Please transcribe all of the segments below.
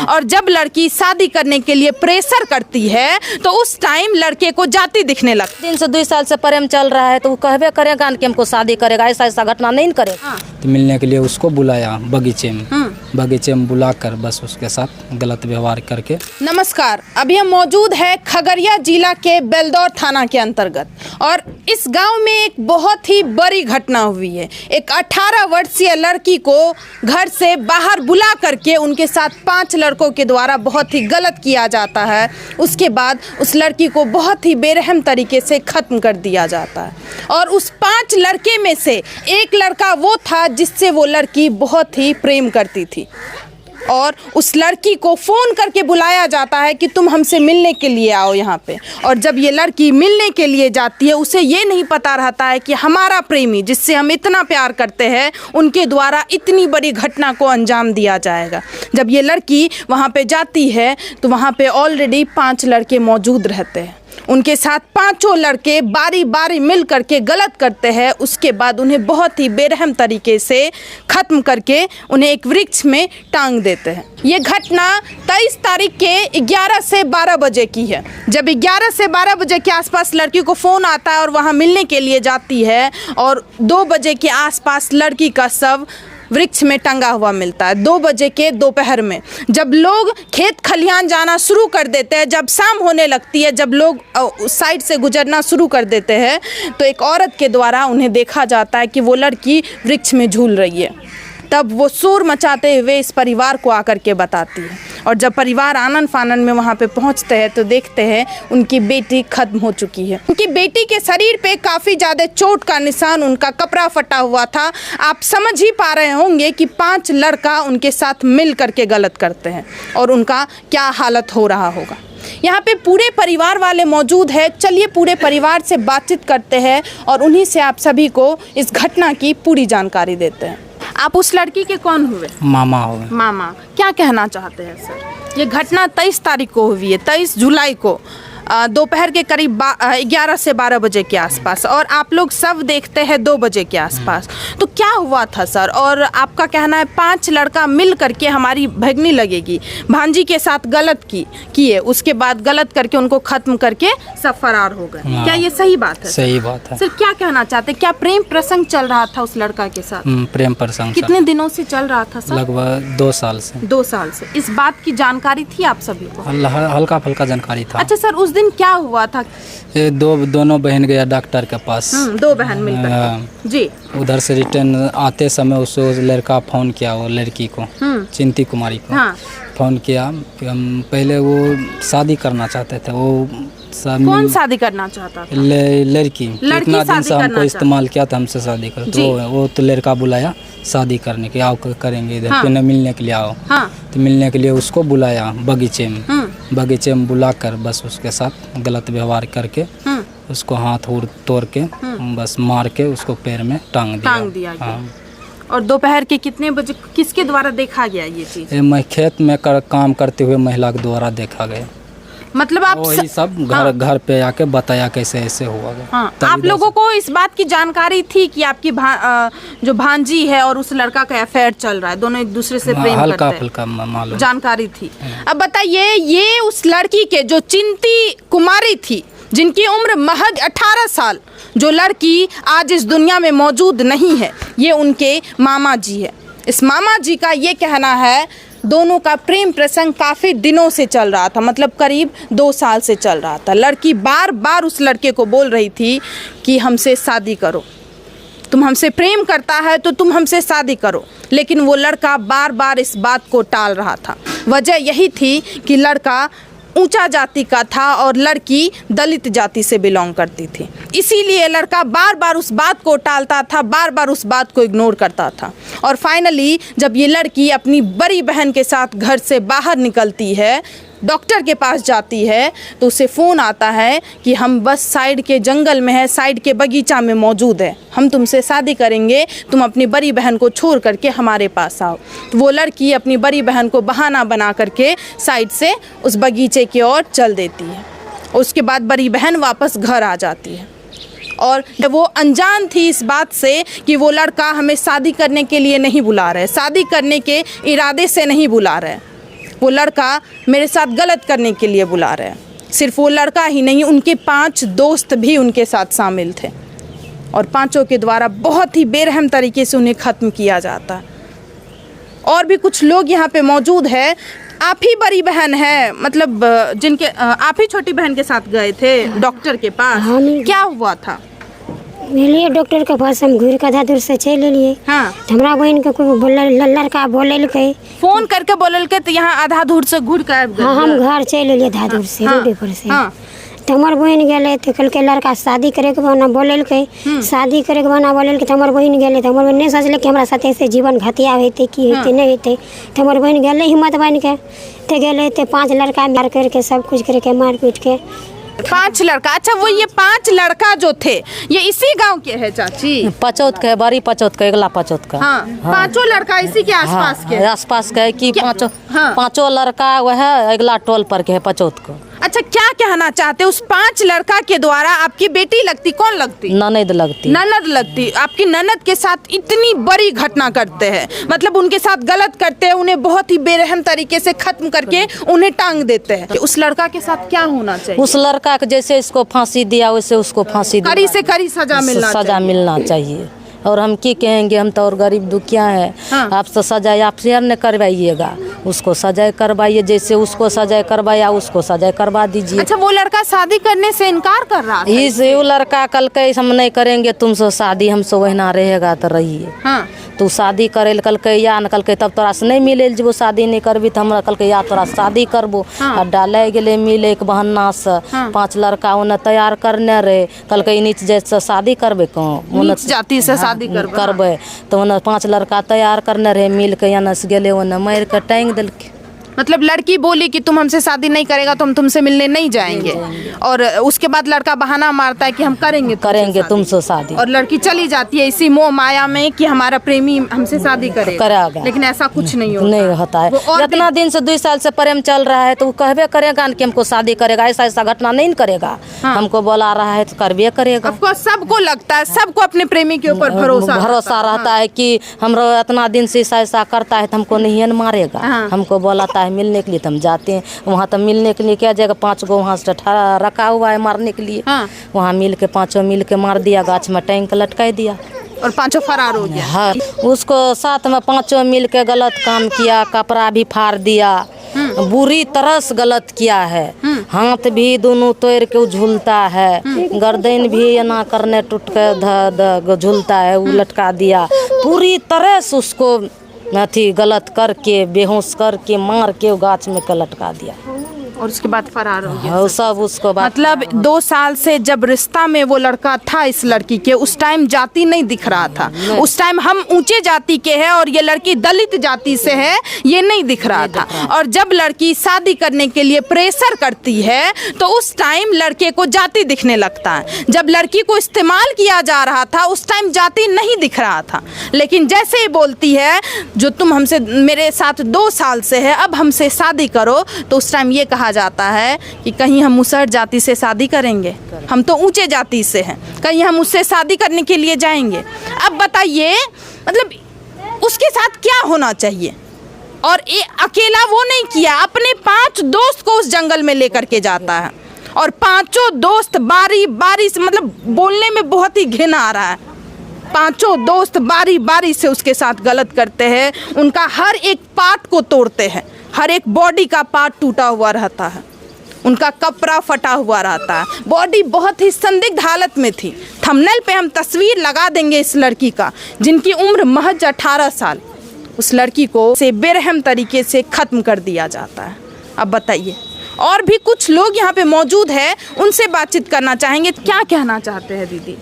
और जब लड़की शादी करने के लिए प्रेशर करती है तो उस टाइम लड़के को जाति दिखने लगती है। 3 से 2 साल से प्रेम चल रहा है तो वो कहवे करेगा कि हमको शादी करेगा, ऐसा ऐसा घटना नहीं करेगा। तो मिलने के लिए उसको बुलाया बगीचे में बुलाकर बस उसके साथ गलत व्यवहार करके। नमस्कार, अभी हम मौजूद है खगड़िया जिला के बेलदौर थाना के अंतर्गत और इस गांव में एक बहुत ही बड़ी घटना हुई है। एक 18 वर्षीय लड़की को घर से बाहर बुला करके उनके साथ 5 लड़कों के द्वारा बहुत ही गलत किया जाता है। उसके बाद उस लड़की को बहुत ही बेरहम तरीके से ख़त्म कर दिया जाता है और उस 5 लड़के में से एक लड़का वो था जिससे वो लड़की बहुत ही प्रेम करती थी और उस लड़की को फ़ोन करके बुलाया जाता है कि तुम हमसे मिलने के लिए आओ यहाँ पे। और जब ये लड़की मिलने के लिए जाती है उसे ये नहीं पता रहता है कि हमारा प्रेमी जिससे हम इतना प्यार करते हैं उनके द्वारा इतनी बड़ी घटना को अंजाम दिया जाएगा। जब ये लड़की वहाँ पे जाती है तो वहाँ पे ऑलरेडी 5 लड़के मौजूद रहते हैं। उनके साथ 5 लड़के बारी बारी मिल करके गलत करते हैं। उसके बाद उन्हें बहुत ही बेरहम तरीके से ख़त्म करके उन्हें एक वृक्ष में टांग देते हैं। ये घटना 23 तारीख के 11 से 12 बजे की है। जब 11 से 12 बजे के आसपास लड़की को फ़ोन आता है और वहाँ मिलने के लिए जाती है और 2 बजे के आसपास लड़की का शव वृक्ष में टंगा हुआ मिलता है। 2 बजे के दोपहर में जब लोग खेत खलिहान जाना शुरू कर देते हैं, जब शाम होने लगती है, जब लोग उस साइड से गुजरना शुरू कर देते हैं तो एक औरत के द्वारा उन्हें देखा जाता है कि वो लड़की वृक्ष में झूल रही है। तब वो शोर मचाते हुए इस परिवार को आकर के बताती है और जब परिवार आनन फानन में वहाँ पे पहुँचते हैं तो देखते हैं उनकी बेटी खत्म हो चुकी है। उनकी बेटी के शरीर पे काफ़ी ज़्यादा चोट का निशान, उनका कपड़ा फटा हुआ था। आप समझ ही पा रहे होंगे कि 5 लड़का उनके साथ मिल करके गलत करते हैं और उनका क्या हालत हो रहा होगा। यहाँ पे पूरे परिवार वाले मौजूद है। चलिए पूरे परिवार से बातचीत करते हैं और उन्हीं से आप सभी को इस घटना की पूरी जानकारी देते हैं। आप उस लड़की के कौन हुए? मामा हुए। मामा, क्या कहना चाहते हैं सर? ये घटना 23 तारीख को हुई है, 23 जुलाई को दोपहर के करीब 11 से 12 बजे के आसपास और आप लोग सब देखते हैं 2 बजे के आसपास। तो क्या हुआ था सर? और आपका कहना है 5 लड़का मिल करके हमारी भगनी लगेगी भांजी के साथ गलत किए, उसके बाद गलत करके उनको ख़त्म करके सब फरार हो गए। क्या ये सही बात है? सही बात है। सर क्या कहना चाहते? क्या प्रेम प्रसंग चल रहा था उस लड़का के साथ? प्रेम प्रसंग कितने दिनों से चल रहा था सर? लगभग 2 साल से। 2 साल से। इस बात की जानकारी थी आप सभी को? हल्का फुल्का जानकारी था। अच्छा सर, उस दिन क्या हुआ था? दोनों बहन गया डॉक्टर के पास। 2 बहन मिलकर जी। उधर से रिटर्न आते समय उसको लड़का फोन किया, वो लड़की को, चिंती कुमारी को फोन किया। पहले वो शादी करना चाहते थे। वो कौन शादी करना चाहता था? लड़की इतना दिन से हमको इस्तेमाल किया था, हमसे शादी कर। तो वो तो लड़का बुलाया शादी करने के, आओ करेंगे इधर पे, मिलने के लिए आओ। तो मिलने के लिए उसको बुलाया बगीचे में बुलाकर बस उसके साथ गलत व्यवहार करके उसको हाथ तोड़ के बस मार के उसको पैर में टांग दिया। और दोपहर के कितने बजे किसके द्वारा देखा गया ये चीज? मैं खेत में काम करते हुए महिला के द्वारा देखा गया। मतलब आप वही सब घर पे आके बताया कैसे ऐसे हुआ। आप लोगों को इस बात की जानकारी थी कि आपकी जो भांजी है और उस लड़का का अफेयर चल रहा है, दोनों एक दूसरे से प्रेम करते हैं? हल्का फुल्का मालूम जानकारी थी। अब बताइए, ये उस लड़की के जो चिंती कुमारी थी जिनकी उम्र महज 18 साल, जो लड़की आज इस दुनिया में मौजूद नहीं है, ये उनके मामा जी है। इस मामा जी का ये कहना है दोनों का प्रेम प्रसंग काफ़ी दिनों से चल रहा था, मतलब करीब 2 साल से चल रहा था। लड़की बार बार उस लड़के को बोल रही थी कि हमसे शादी करो, तुम हमसे प्रेम करता है तो तुम हमसे शादी करो, लेकिन वो लड़का बार बार इस बात को टाल रहा था। वजह यही थी कि लड़का ऊंचा जाति का था और लड़की दलित जाति से बिलोंग करती थी, इसीलिए लड़का बार बार उस बात को टालता था, बार बार उस बात को इग्नोर करता था। और फाइनली जब ये लड़की अपनी बड़ी बहन के साथ घर से बाहर निकलती है, डॉक्टर के पास जाती है, तो उसे फ़ोन आता है कि हम बस साइड के जंगल में है, साइड के बगीचा में मौजूद है, हम तुमसे शादी करेंगे, तुम अपनी बड़ी बहन को छोड़ करके हमारे पास आओ। तो वो लड़की अपनी बड़ी बहन को बहाना बना करके साइड से उस बगीचे की ओर चल देती है। उसके बाद बड़ी बहन वापस घर आ जाती है और वो अनजान थी इस बात से कि वो लड़का हमें शादी करने के लिए नहीं बुला रहे, शादी करने के इरादे से नहीं बुला रहे। वो लड़का मेरे साथ गलत करने के लिए बुला रहे हैं। सिर्फ वो लड़का ही नहीं, उनके 5 दोस्त भी उनके साथ शामिल थे और 5 के द्वारा बहुत ही बेरहम तरीके से उन्हें ख़त्म किया जाता है। और भी कुछ लोग यहाँ पे मौजूद है। आप ही बड़ी बहन है, मतलब जिनके आप ही छोटी बहन के साथ गए थे डॉक्टर के पास? हाँ, क्या हुआ था? मिलिए डॉक्टर के पास हम घूर के दूर से चले लिए। हाँ, हमरा बहन के कोई लड़का बोललकै, फोन करके बोललकै तो यहाँ आधा दूर से घूर के आबि हाँ हम गेल। घर चले लिए आधा दूर से, हाँ, रोडे पर से। हाँ, तो हमार बहन गेले तो कहलकै लड़का शादी करे के बहाना बोललकै, शादी करे के बहाना बोललकै। तो हमार बहन गेले तो हमार बहन नहीं सोचले कि हमरा साथ ऐसे जीवन घटिया होते कि होते नहीं होते। तो हमार बहन गेले हिम्मत बन के, तो गेले तो 5 लड़का मार करके सब कुछ करके मार पीट के 5 लड़का। अच्छा, वो ये 5 लड़का जो थे ये इसी गांव के है चाची? पचौत का है, बड़ी पचौत का, अगला पचौत का। हाँ, 5 लड़का इसी के आसपास के? आसपास का है कि क्या? हाँ। 5 लड़का वह है, अगला टोल पर के है पचौत को। अच्छा, क्या कहना चाहते उस 5 लड़का के द्वारा? आपकी बेटी लगती? कौन लगती? ननद लगती। ननद लगती। आपकी ननद के साथ इतनी बड़ी घटना करते हैं, मतलब उनके साथ गलत करते हैं, उन्हें बहुत ही बेरहम तरीके से खत्म करके उन्हें टांग देते हैं। उस लड़का के साथ क्या होना चाहिए? उस लड़का के जैसे इसको फांसी दिया वैसे उसको फांसी दिया, कड़ी से कड़ी सजा मिलना सजा मिलना चाहिए। और हम की कहेंगे, हम तो और गरीब दुखिया हैं। हाँ। आप तो सजाए आप शेयर न करवाइएगा, उसको सजाए करवाइए, जैसे उसको सजाए करवाया उसको सजाए करवा दीजिए। अच्छा, वो लड़का शादी करने से इनकार कर रहा था? इस वो लड़का कल के हम नहीं करेंगे तुमसे शादी, हमसे वहीना रहेगा तो रहिए। हाँ, तू शादी करे कल के या न कल के तब तोरा से नहीं मिले जब शादी नहीं करबी तो हमरा कल के या तोरा शादी करबो। हाँ। और डाले गेले मिले एक बहाना से। हाँ। 5 लड़का उन्हें तैयार करने रहे, कल के नीच जैसे शादी करबे कहाँ नीच जाति से शादी करबे तो उन्हें 5 लड़का तैयार करने रहे, मिल के यहाँ से गेले उन्हें मार के टांग दिलके। मतलब लड़की बोली कि तुम हमसे शादी नहीं करेगा तो हम तुमसे मिलने नहीं जाएंगे, और उसके बाद लड़का बहाना मारता है कि हम करेंगे तुमसे शादी, और लड़की चली जाती है इसी मोह माया में कि हमारा प्रेमी हमसे शादी करेगा। लेकिन ऐसा कुछ नहीं होता। नहीं होता है। इतना दिन से 2 साल से प्रेम चल रहा है तो वो कहबे करेगा कि हमको शादी करेगा, ऐसा ऐसा घटना नहीं करेगा। हाँ। हमको बोला रहा है तो करबे करेगा। Of course, सबको लगता है, सबको अपने प्रेमी के ऊपर भरोसा रहता है कि हमरा इतना दिन से ऐसा ऐसा करता है तो हमको नहीं मारेगा। हाँ। हमको बोलाता है मिलने के लिए तो हम जाते हैं वहाँ। तो मिलने के लिए क्या जगह 5 गो वहाँ से रखा हुआ है मारने के लिए। हाँ। वहाँ मिल के 5 मिल के मार दिया, गाछ में टांग के लटका दिया और 5 फरार हो गया। हाँ, उसको साथ में 5 मिल के गलत काम किया, कपड़ा भी फाड़ दिया, बुरी तरह से गलत किया है। हाथ भी दोनों तोड़ के झूलता है, गर्दन भी ना करने टूट के झूलता है, वो लटका दिया। पूरी तरह से उसको अथी गलत करके बेहोश करके मार के वो गाछ में के लटका दिया और उसके बाद फरार हो गया। हाँ, सब उसको मतलब 2 साल से जब रिश्ता में वो लड़का था इस लड़की के, उस टाइम जाति नहीं दिख रहा था। उस टाइम हम ऊंचे जाति के हैं और ये लड़की दलित जाति से है, ये नहीं दिख रहा था। और जब लड़की शादी करने के लिए प्रेशर करती है तो उस टाइम लड़के को जाति दिखने लगता है। जब लड़की को इस्तेमाल किया जा रहा था उस टाइम जाति नहीं दिख रहा था। लेकिन जैसे ही बोलती है जो तुम हमसे मेरे साथ 2 साल से है, अब हमसे शादी करो, तो उस टाइम ये कहा जाता है कि कहीं हम मुसहर जाति से शादी करेंगे, हम तो ऊंचे जाति से हैं, कहीं हम उससे शादी करने के लिए जाएंगे। अब बताइए, मतलब उसके साथ क्या होना चाहिए? और ये अकेला वो नहीं किया, अपने 5 दोस्त को उस जंगल में लेकर के जाता है और 5 दोस्त बारी बारी से, मतलब बोलने में बहुत ही घिन आ रहा है, 5 दोस्त बारी बारी से उसके साथ गलत करते हैं, उनका हर एक पार्ट को तोड़ते हैं, हर एक बॉडी का पार्ट टूटा हुआ रहता है, उनका कपड़ा फटा हुआ रहता है, बॉडी बहुत ही संदिग्ध हालत में थी। थंबनेल पे हम तस्वीर लगा देंगे इस लड़की का, जिनकी उम्र महज 18 साल। उस लड़की को से बेरहम तरीके से ख़त्म कर दिया जाता है। अब बताइए, और भी कुछ लोग यहाँ पे मौजूद है, उनसे बातचीत करना चाहेंगे। क्या कहना चाहते हैं दीदी?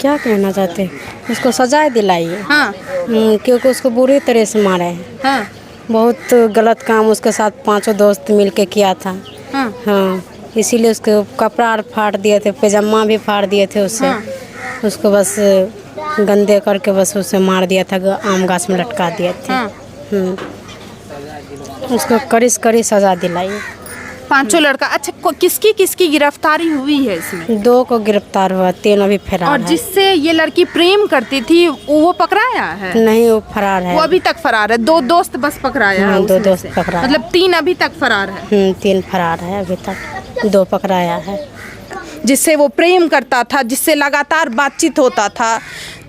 क्या कहना चाहते हैं? उसको सजाए दिलाइए। हाँ, क्योंकि उसको बुरी तरह से मारे हैं। हाँ, बहुत गलत काम उसके साथ 5 दोस्त मिल के किया था। हाँ, हाँ, इसीलिए उसके कपड़ा फाड़ दिए थे, पैजामा भी फाड़ दिए थे उससे। हाँ। उसको बस गंदे करके बस उसे मार दिया था, आम गाछ में लटका दिए थे। हाँ। उसको कड़ी से कड़ी सजा दिलाई। पांचों लड़का। अच्छा, किसकी किसकी गिरफ्तारी हुई है इसमें? 2 को गिरफ्तार हुआ, 3 अभी फरार और है। जिससे ये लड़की प्रेम करती थी वो पकड़ाया है? नहीं, वो फरार है। वो अभी तक फरार है। 2 दोस्त बस पकड़ाया है 2 उसमें दोस्त से। पकड़ा है। मतलब 3 अभी तक फरार है। 3 फरार है अभी तक, 2 पकड़ाया है। जिससे वो प्रेम करता था, जिससे लगातार बातचीत होता था,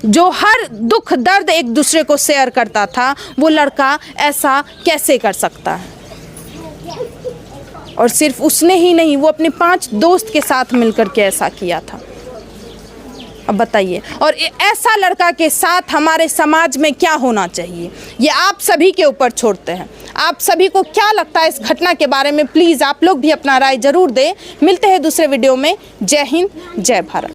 जो हर दुख दर्द एक दूसरे को शेयर करता था, वो लड़का ऐसा कैसे कर सकता है? और सिर्फ उसने ही नहीं, वो अपने 5 दोस्त के साथ मिलकर के ऐसा किया था। अब बताइए, और ऐसा लड़का के साथ हमारे समाज में क्या होना चाहिए, ये आप सभी के ऊपर छोड़ते हैं। आप सभी को क्या लगता है इस घटना के बारे में? प्लीज़ आप लोग भी अपना राय जरूर दें। मिलते हैं दूसरे वीडियो में। जय हिंद, जय भारत।